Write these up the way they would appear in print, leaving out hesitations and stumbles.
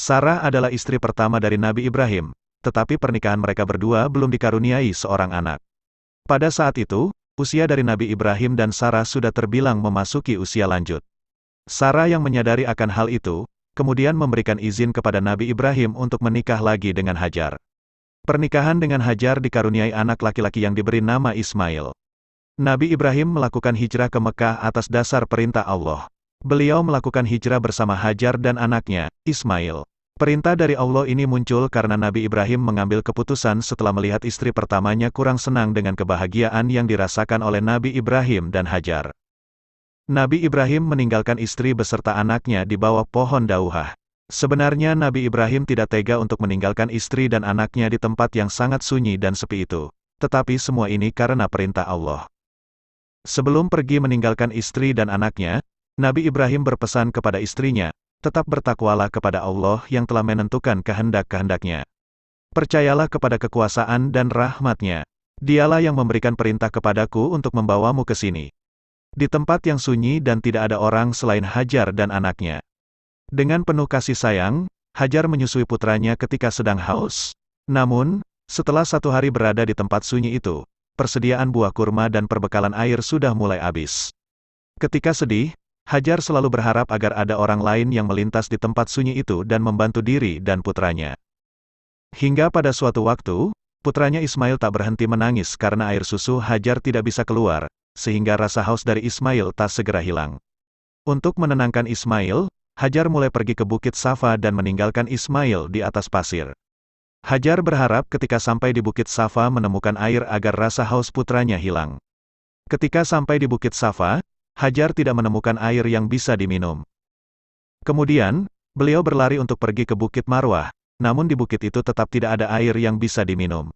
Sarah adalah istri pertama dari Nabi Ibrahim, tetapi pernikahan mereka berdua belum dikaruniai seorang anak. Pada saat itu, usia dari Nabi Ibrahim dan Sarah sudah terbilang memasuki usia lanjut. Sarah yang menyadari akan hal itu, kemudian memberikan izin kepada Nabi Ibrahim untuk menikah lagi dengan Hajar. Pernikahan dengan Hajar dikaruniai anak laki-laki yang diberi nama Ismail. Nabi Ibrahim melakukan hijrah ke Mekah atas dasar perintah Allah. Beliau melakukan hijrah bersama Hajar dan anaknya, Ismail. Perintah dari Allah ini muncul karena Nabi Ibrahim mengambil keputusan setelah melihat istri pertamanya kurang senang dengan kebahagiaan yang dirasakan oleh Nabi Ibrahim dan Hajar. Nabi Ibrahim meninggalkan istri beserta anaknya di bawah pohon dauhah. Sebenarnya Nabi Ibrahim tidak tega untuk meninggalkan istri dan anaknya di tempat yang sangat sunyi dan sepi itu. Tetapi semua ini karena perintah Allah. Sebelum pergi meninggalkan istri dan anaknya, Nabi Ibrahim berpesan kepada istrinya, tetap bertakwalah kepada Allah yang telah menentukan kehendak-kehendaknya. Percayalah kepada kekuasaan dan rahmat-Nya. Dialah yang memberikan perintah kepadaku untuk membawamu ke sini. Di tempat yang sunyi dan tidak ada orang selain Hajar dan anaknya. Dengan penuh kasih sayang, Hajar menyusui putranya ketika sedang haus. Namun, setelah 1 hari berada di tempat sunyi itu, persediaan buah kurma dan perbekalan air sudah mulai habis. Ketika sedih, Hajar selalu berharap agar ada orang lain yang melintas di tempat sunyi itu dan membantu diri dan putranya. Hingga pada suatu waktu, putranya Ismail tak berhenti menangis karena air susu Hajar tidak bisa keluar, sehingga rasa haus dari Ismail tak segera hilang. Untuk menenangkan Ismail, Hajar mulai pergi ke Bukit Safa dan meninggalkan Ismail di atas pasir. Hajar berharap ketika sampai di Bukit Safa menemukan air agar rasa haus putranya hilang. Ketika sampai di Bukit Safa, Hajar tidak menemukan air yang bisa diminum. Kemudian, beliau berlari untuk pergi ke Bukit Marwah, namun di bukit itu tetap tidak ada air yang bisa diminum.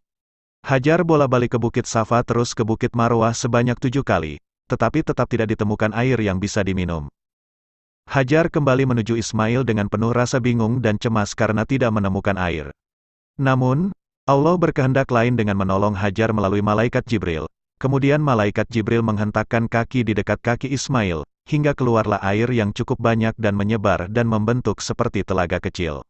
Hajar bolak-balik ke Bukit Safa terus ke Bukit Marwah sebanyak 7 kali, tetapi tetap tidak ditemukan air yang bisa diminum. Hajar kembali menuju Ismail dengan penuh rasa bingung dan cemas karena tidak menemukan air. Namun, Allah berkehendak lain dengan menolong Hajar melalui malaikat Jibril. Kemudian malaikat Jibril menghentakkan kaki di dekat kaki Ismail, hingga keluarlah air yang cukup banyak dan menyebar dan membentuk seperti telaga kecil.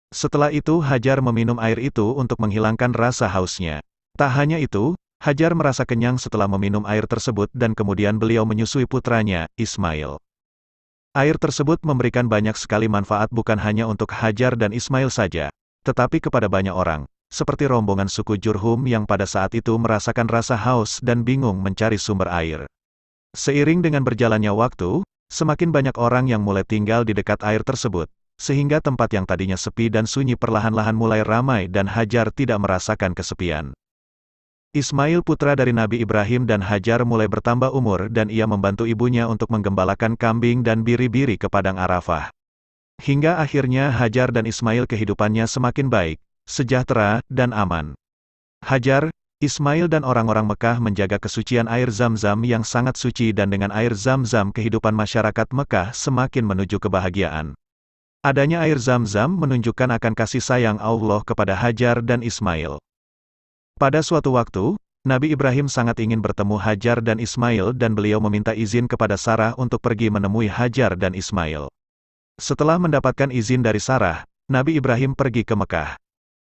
Setelah itu Hajar meminum air itu untuk menghilangkan rasa hausnya. Tak hanya itu, Hajar merasa kenyang setelah meminum air tersebut dan kemudian beliau menyusui putranya, Ismail. Air tersebut memberikan banyak sekali manfaat bukan hanya untuk Hajar dan Ismail saja, tetapi kepada banyak orang. Seperti rombongan suku Jurhum yang pada saat itu merasakan rasa haus dan bingung mencari sumber air. Seiring dengan berjalannya waktu, semakin banyak orang yang mulai tinggal di dekat air tersebut, sehingga tempat yang tadinya sepi dan sunyi perlahan-lahan mulai ramai dan Hajar tidak merasakan kesepian. Ismail putra dari Nabi Ibrahim dan Hajar mulai bertambah umur dan ia membantu ibunya untuk menggembalakan kambing dan biri-biri ke padang Arafah. Hingga akhirnya Hajar dan Ismail kehidupannya semakin baik, sejahtera, dan aman. Hajar, Ismail dan orang-orang Mekah menjaga kesucian air Zam-Zam yang sangat suci dan dengan air Zam-Zam kehidupan masyarakat Mekah semakin menuju kebahagiaan. Adanya air Zam-Zam menunjukkan akan kasih sayang Allah kepada Hajar dan Ismail. Pada suatu waktu, Nabi Ibrahim sangat ingin bertemu Hajar dan Ismail dan beliau meminta izin kepada Sarah untuk pergi menemui Hajar dan Ismail. Setelah mendapatkan izin dari Sarah, Nabi Ibrahim pergi ke Mekah.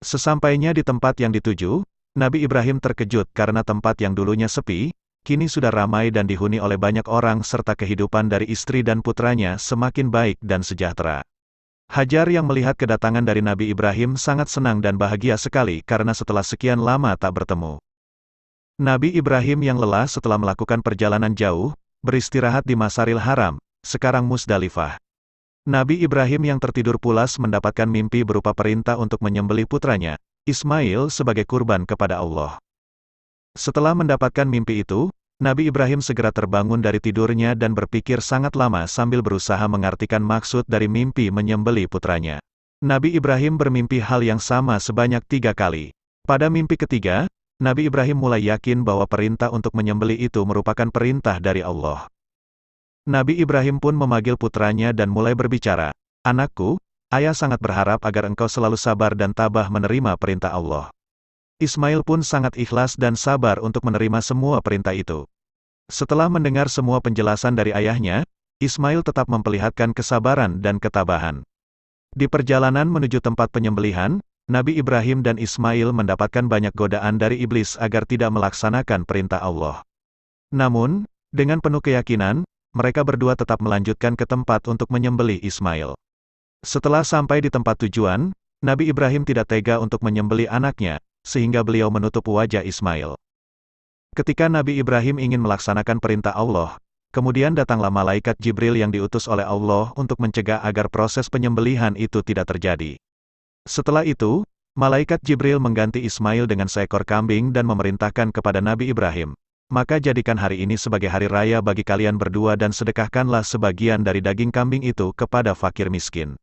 Sesampainya di tempat yang dituju, Nabi Ibrahim terkejut karena tempat yang dulunya sepi, kini sudah ramai dan dihuni oleh banyak orang serta kehidupan dari istri dan putranya semakin baik dan sejahtera. Hajar yang melihat kedatangan dari Nabi Ibrahim sangat senang dan bahagia sekali karena setelah sekian lama tak bertemu. Nabi Ibrahim yang lelah setelah melakukan perjalanan jauh, beristirahat di Masaril Haram, sekarang Musdalifah. Nabi Ibrahim yang tertidur pulas mendapatkan mimpi berupa perintah untuk menyembelih putranya, Ismail sebagai kurban kepada Allah. Setelah mendapatkan mimpi itu, Nabi Ibrahim segera terbangun dari tidurnya dan berpikir sangat lama sambil berusaha mengartikan maksud dari mimpi menyembelih putranya. Nabi Ibrahim bermimpi hal yang sama sebanyak 3 kali. Pada mimpi ketiga, Nabi Ibrahim mulai yakin bahwa perintah untuk menyembelih itu merupakan perintah dari Allah. Nabi Ibrahim pun memanggil putranya dan mulai berbicara, "Anakku, ayah sangat berharap agar engkau selalu sabar dan tabah menerima perintah Allah." Ismail pun sangat ikhlas dan sabar untuk menerima semua perintah itu. Setelah mendengar semua penjelasan dari ayahnya, Ismail tetap memperlihatkan kesabaran dan ketabahan. Di perjalanan menuju tempat penyembelihan, Nabi Ibrahim dan Ismail mendapatkan banyak godaan dari iblis agar tidak melaksanakan perintah Allah. Namun, dengan penuh keyakinan, mereka berdua tetap melanjutkan ke tempat untuk menyembelih Ismail. Setelah sampai di tempat tujuan, Nabi Ibrahim tidak tega untuk menyembelih anaknya, sehingga beliau menutup wajah Ismail. Ketika Nabi Ibrahim ingin melaksanakan perintah Allah, kemudian datanglah malaikat Jibril yang diutus oleh Allah untuk mencegah agar proses penyembelihan itu tidak terjadi. Setelah itu, malaikat Jibril mengganti Ismail dengan seekor kambing dan memerintahkan kepada Nabi Ibrahim, "Maka jadikan hari ini sebagai hari raya bagi kalian berdua dan sedekahkanlah sebagian dari daging kambing itu kepada fakir miskin."